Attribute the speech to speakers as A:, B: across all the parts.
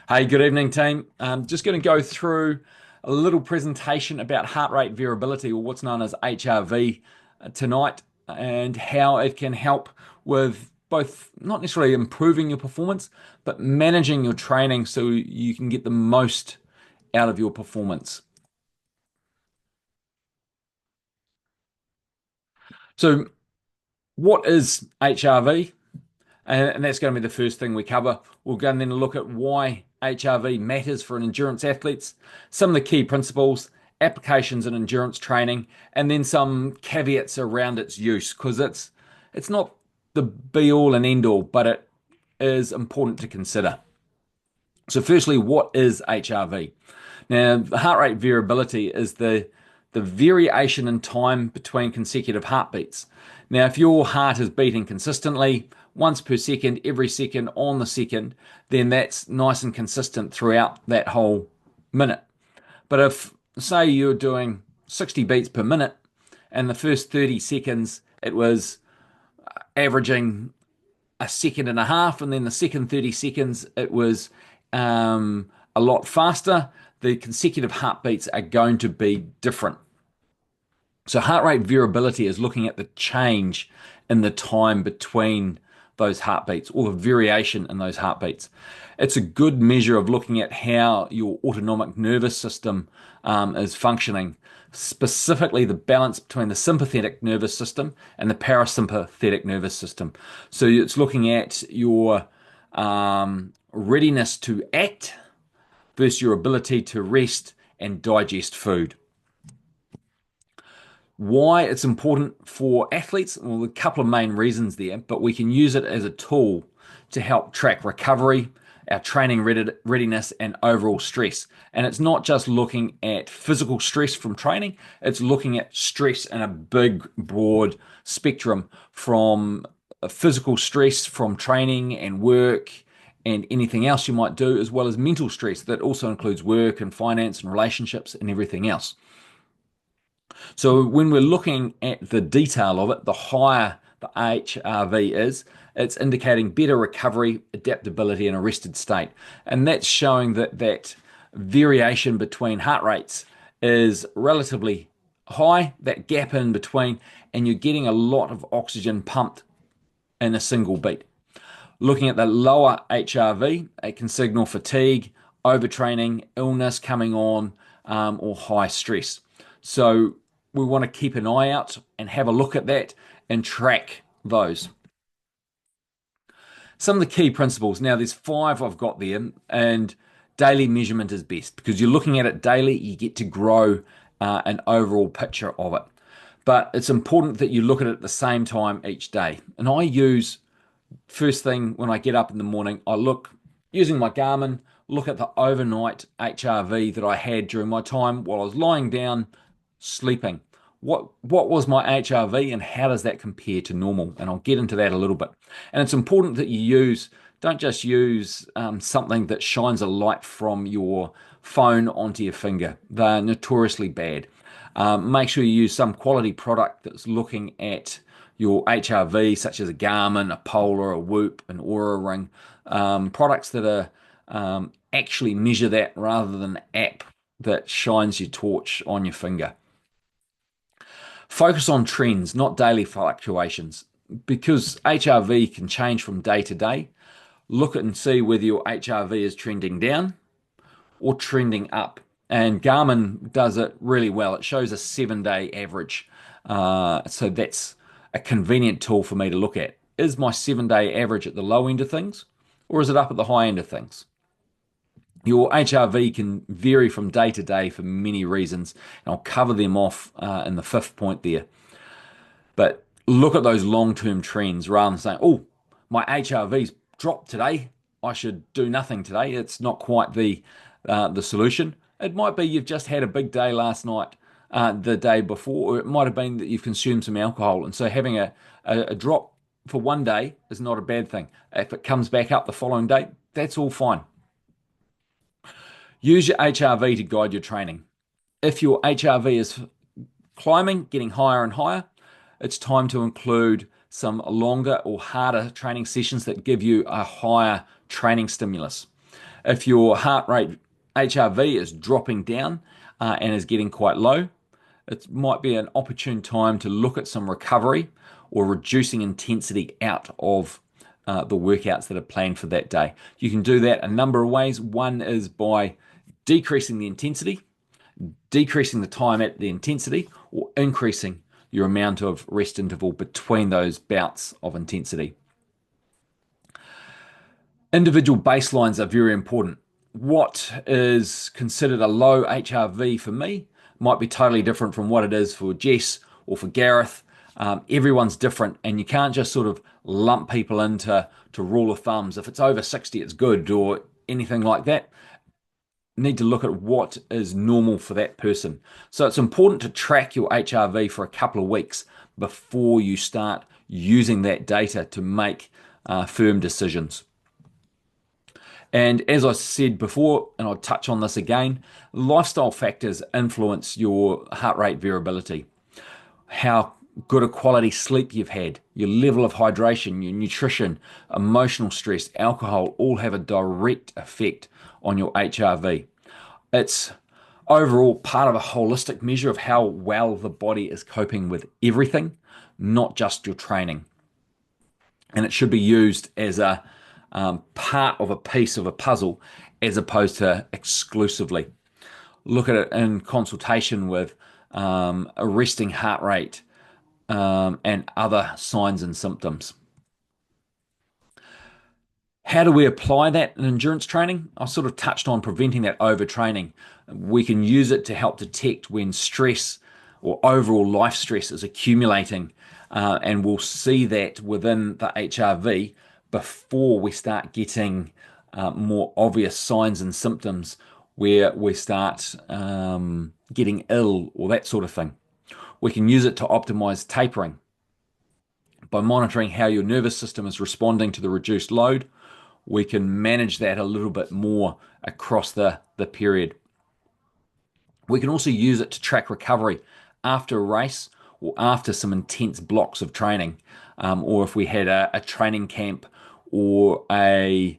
A: Hey, good evening, team. Just going to go through a little presentation about heart rate variability, or what's known as HRV, tonight, and how it can help with both not necessarily improving your performance, but managing your training so you can get the most out of your performance. So, what is HRV? And that's going to be the first thing we cover. We'll go and then look at why HRV matters for an endurance athletes, some of the key principles, applications in endurance training, and then some caveats around its use, because it's not the be all and end all, but it is important to consider. So firstly, what is HRV? Now, the heart rate variability is the variation in time between consecutive heartbeats. Now, if your heart is beating consistently, once per second, every second on the second, then that's nice and consistent throughout that whole minute. But if, say, you're doing 60 beats per minute, and the first 30 seconds it was averaging a second and a half, and then the second 30 seconds it was a lot faster, the consecutive heartbeats are going to be different. So heart rate variability is looking at the change in the time between those heartbeats, or the variation in those heartbeats. It's a good measure of looking at how your autonomic nervous system is functioning, specifically the balance between the sympathetic nervous system and the parasympathetic nervous system. So it's looking at your readiness to act versus your ability to rest and digest food. Why it's important for athletes? Well, a couple of main reasons there, but we can use it as a tool to help track recovery, our training readiness, and overall stress. And it's not just looking at physical stress from training, it's looking at stress in a big, broad spectrum, from physical stress from training and work and anything else you might do, as well as mental stress that also includes work and finance and relationships and everything else. So when we're looking at the detail of it, the higher the HRV is, it's indicating better recovery, adaptability, and a rested state. And that's showing that variation between heart rates is relatively high, that gap in between, and you're getting a lot of oxygen pumped in a single beat. Looking at the lower HRV, it can signal fatigue, overtraining, illness coming on, or high stress. So we want to keep an eye out and have a look at that and track those. Some of the key principles. Now, there's five I've got there, and daily measurement is best because you're looking at it daily. You get to grow an overall picture of it. But it's important that you look at it at the same time each day. And I use first thing when I get up in the morning, I look using my Garmin, look at the overnight HRV that I had during my time while I was lying down sleeping. What was my HRV and how does that compare to normal? And I'll get into that a little bit. And it's important that don't just use something that shines a light from your phone onto your finger. They're notoriously bad. Make sure you use some quality product that's looking at your HRV, such as a Garmin, a Polar, a Whoop, an Oura Ring, products that are actually measure that rather than an app that shines your torch on your finger. Focus on trends, not daily fluctuations, because HRV can change from day to day. Look at and see whether your HRV is trending down or trending up. And Garmin does it really well. It shows a 7-day average. So that's a convenient tool for me to look at. Is my 7-day average at the low end of things, or is it up at the high end of things? Your HRV can vary from day to day for many reasons, and I'll cover them off in the fifth point there. But look at those long-term trends rather than saying, "Oh, my HRV's dropped today. I should do nothing today." It's not quite the solution. It might be you've just had a big day last night, the day before, or it might have been that you've consumed some alcohol, and so having a drop for one day is not a bad thing. If it comes back up the following day, that's all fine. Use your HRV to guide your training. If your HRV is climbing, getting higher and higher, it's time to include some longer or harder training sessions that give you a higher training stimulus. If your heart rate HRV is dropping down and is getting quite low, it might be an opportune time to look at some recovery or reducing intensity out of the workouts that are planned for that day. You can do that a number of ways. One is by decreasing the intensity, decreasing the time at the intensity, or increasing your amount of rest interval between those bouts of intensity. Individual baselines are very important. What is considered a low HRV for me might be totally different from what it is for Jess or for Gareth. Everyone's different, and you can't just sort of lump people into rule of thumbs. If it's over 60, it's good, or anything like that. Need to look at what is normal for that person. So it's important to track your HRV for a couple of weeks before you start using that data to make firm decisions. And as I said before, and I'll touch on this again, lifestyle factors influence your heart rate variability. How good a quality sleep you've had, your level of hydration, your nutrition, emotional stress, alcohol all have a direct effect on your HRV. It's overall part of a holistic measure of how well the body is coping with everything, not just your training. And it should be used as a part of a piece of a puzzle as opposed to exclusively. Look at it in consultation with a resting heart rate and other signs and symptoms. How do we apply that in endurance training? I sort of touched on preventing that overtraining. We can use it to help detect when stress or overall life stress is accumulating, and we'll see that within the HRV before we start getting more obvious signs and symptoms where we start getting ill or that sort of thing. We can use it to optimize tapering by monitoring how your nervous system is responding to the reduced load. We can manage that a little bit more across the period. We can also use it to track recovery after a race or after some intense blocks of training, or if we had a training camp or a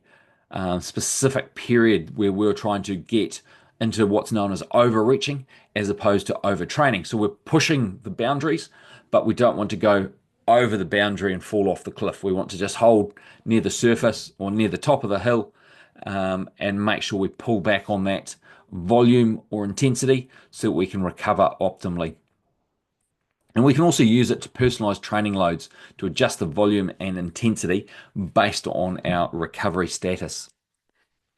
A: specific period where we were trying to get into what's known as overreaching as opposed to overtraining. So we're pushing the boundaries, but we don't want to go over the boundary and fall off the cliff. We want to just hold near the surface or near the top of the hill, and make sure we pull back on that volume or intensity so that we can recover optimally. And we can also use it to personalize training loads to adjust the volume and intensity based on our recovery status.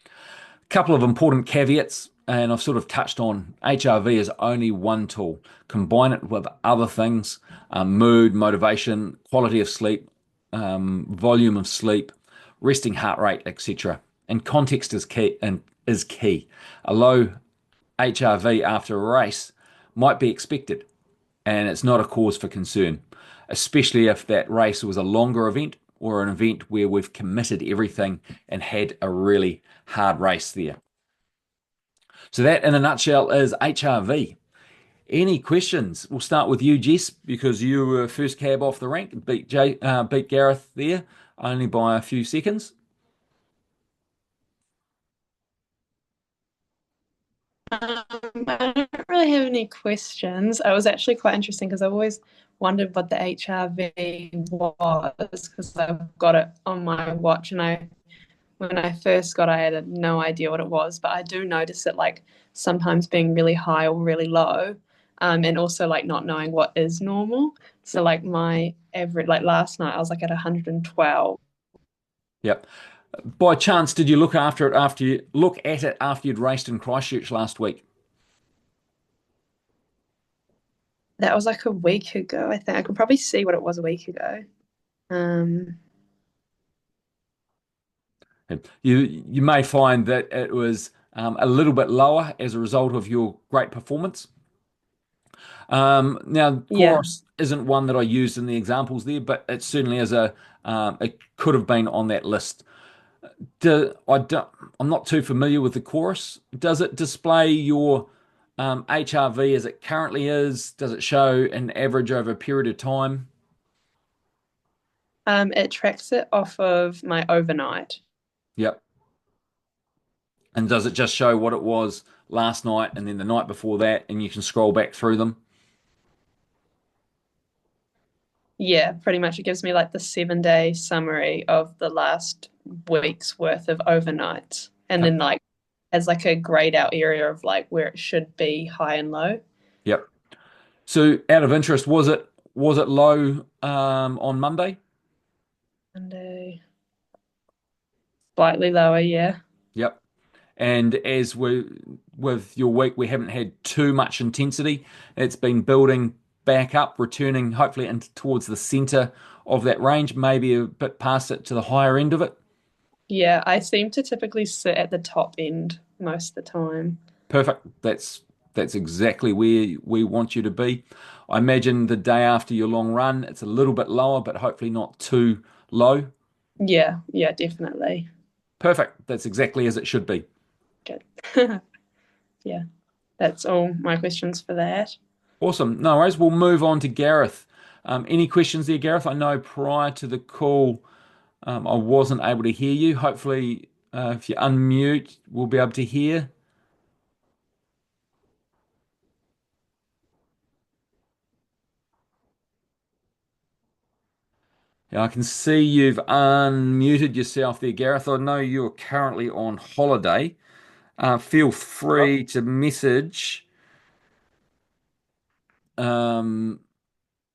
A: A couple of important caveats, and I've sort of touched on HRV is only one tool. Combine it with other things, mood, motivation, quality of sleep, volume of sleep, resting heart rate, etc. And context is key. A low HRV after a race might be expected, and it's not a cause for concern, especially if that race was a longer event or an event where we've committed everything and had a really hard race there. So that in a nutshell is HRV. Any questions? We'll start with you, Jess, because you were first cab off the rank, beat Gareth there only by a few seconds.
B: I don't really have any questions. It was actually quite interesting because I've always wondered what the HRV was because I've got it on my watch and when I first got it, I had no idea what it was, but I do notice it like sometimes being really high or really low, and also like not knowing what is normal. So like my average, like last night, I was like at 112.
A: Yep. By chance, did you look at it after you'd raced in Christchurch last week?
B: That was like a week ago, I think. I could probably see what it was a week ago. Um,
A: You may find that it was a little bit lower as a result of your great performance. Now,
B: yeah.
A: chorus isn't one that I used in the examples there, but it certainly is it could have been on that list. I'm not too familiar with the chorus. Does it display your HRV as it currently is? Does it show an average over a period of time?
B: It tracks it off of my overnight.
A: Yep. And does it just show what it was last night and then the night before that, and you can scroll back through them?
B: Yeah, pretty much. It gives me like the 7 day summary of the last week's worth of overnights. And
A: Yep.
B: then like has like a grayed out area of like where it should be high and low.
A: Yep. So out of interest, was it low on Monday?
B: Monday, slightly lower, yeah.
A: Yep. And as we with your week, we haven't had too much intensity. It's been building back up, returning hopefully into towards the center of that range, maybe a bit past it to the higher end of it.
B: Yeah, I seem to typically sit at the top end most of the time.
A: Perfect. That's exactly where we want you to be. I imagine the day after your long run, it's a little bit lower, but hopefully not too low.
B: Yeah, yeah, definitely.
A: Perfect. That's exactly as it should be.
B: Good. Yeah, that's all my questions for that.
A: Awesome. No worries. We'll move on to Gareth. Any questions there, Gareth? I know prior to the call, I wasn't able to hear you. Hopefully, if you unmute, we'll be able to hear. Yeah, I can see you've unmuted yourself there, Gareth. I know you're currently on holiday. Feel free to message, um,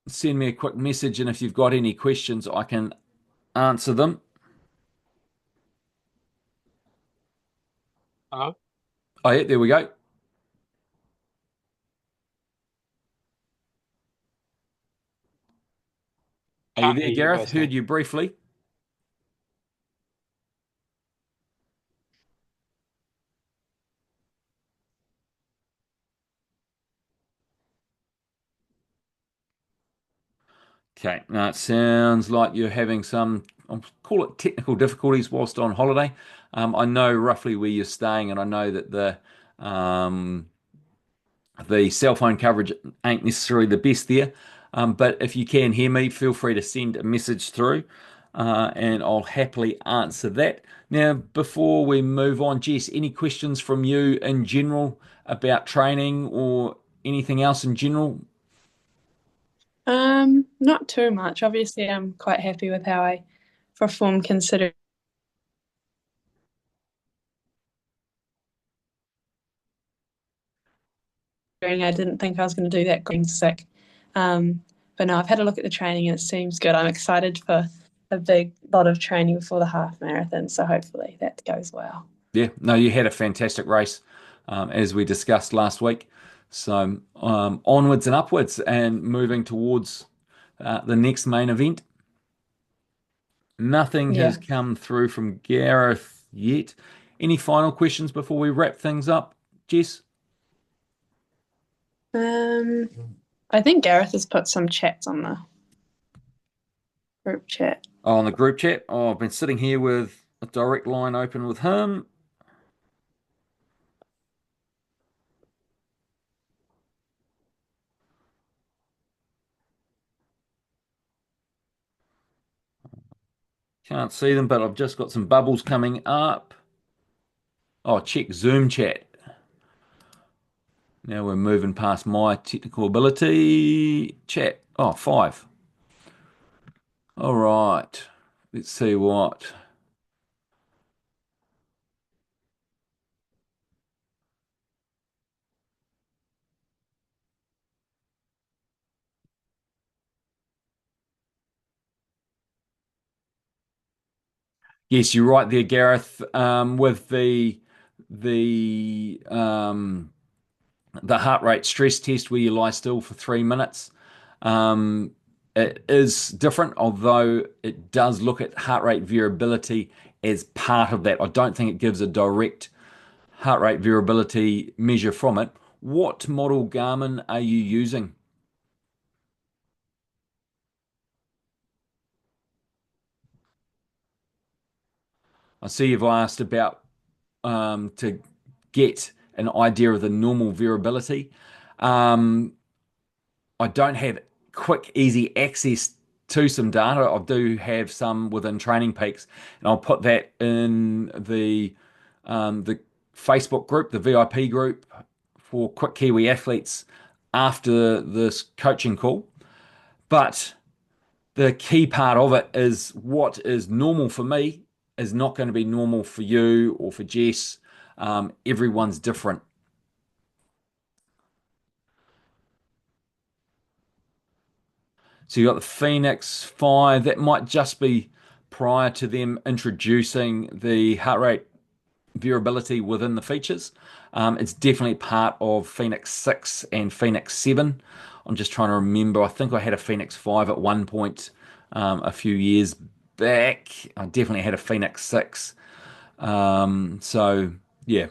A: send me a quick message, and if you've got any questions, I can answer them.
C: Hello?
A: Oh, yeah, there we go. Are you
C: Can't
A: there,
C: hear you
A: Gareth?
C: guys
A: Heard
C: now.
A: you briefly. Okay, now it sounds like you're having some, I'll call it technical difficulties whilst on holiday. I know roughly where you're staying, and I know that the cell phone coverage ain't necessarily the best there. But if you can hear me, feel free to send a message through, and I'll happily answer that. Now, before we move on, Jess, any questions from you in general about training or anything else in general?
B: Not too much. Obviously, I'm quite happy with how I performed considering I didn't think I was going to do that being sick. But no, I've had a look at the training and it seems good. I'm excited for a big lot of training before the half marathon, so hopefully that goes well.
A: Yeah, no, you had a fantastic race, as we discussed last week. So onwards and upwards, and moving towards the next main event. Nothing has
B: Yeah.
A: come through from Gareth yet. Any final questions before we wrap things up, Jess?
B: Um, I think Gareth has put some chats on the group chat.
A: Oh, on the group chat. Oh, I've been sitting here with a direct line open with him. Can't see them, but I've just got some bubbles coming up. Oh, check Zoom chat. Now we're moving past my technical ability. Chat. Oh, five. All right. Let's see what. Yes, you're right there, Gareth. With the um, the heart rate stress test where you lie still for 3 minutes, it is different, although it does look at heart rate variability as part of that. I don't think it gives a direct heart rate variability measure from it. What model Garmin are you using? I see you've asked about to get an idea of the normal variability. Um, I don't have quick, easy access to some data. I do have some within Training Peaks, and I'll put that in the Facebook group, the VIP group for Qwik Kiwi athletes after this coaching call. But the key part of it is what is normal for me is not going to be normal for you or for Jess. Everyone's different. So you got the Phoenix 5. That might just be prior to them introducing the heart rate variability within the features. It's definitely part of Phoenix 6 and Phoenix 7. I'm just trying to remember. I think I had a Phoenix 5 at one point a few years back. I definitely had a Phoenix 6. So, yeah,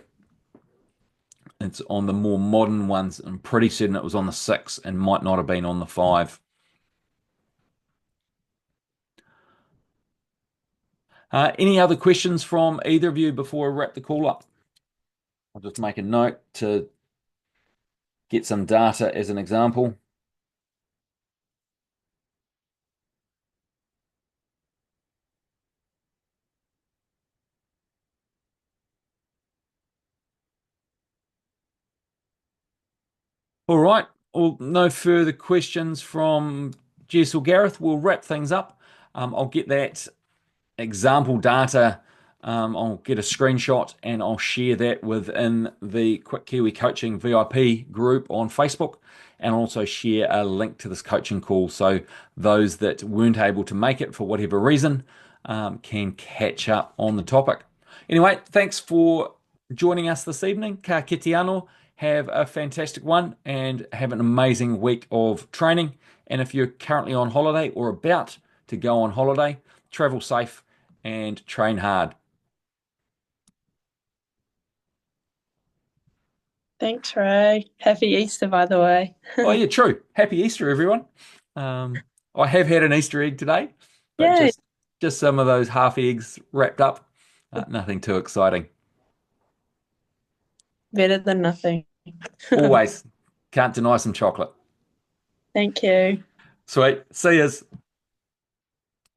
A: it's on the more modern ones. I'm pretty certain it was on the 6 and might not have been on the 5. Any other questions from either of you before I wrap the call up? I'll just make a note to get some data as an example. All right. Well, no further questions from Jess or Gareth. We'll wrap things up. I'll get that example data. I'll get a screenshot and I'll share that within the Qwik Kiwi Coaching VIP group on Facebook, and I'll also share a link to this coaching call so those that weren't able to make it for whatever reason can catch up on the topic. Anyway, thanks for joining us this evening. Ka kite anō. Have a fantastic one and have an amazing week of training. And if you're currently on holiday or about to go on holiday, travel safe and train hard.
B: Thanks, Ray. Happy Easter, by the way.
A: Oh yeah, true. Happy Easter, everyone. Um, I have had an Easter egg today, but
B: Yay.
A: just some of those half eggs wrapped up. Nothing too exciting.
B: Better than nothing.
A: Always can't deny some chocolate.
B: Thank you.
A: Sweet. See yous.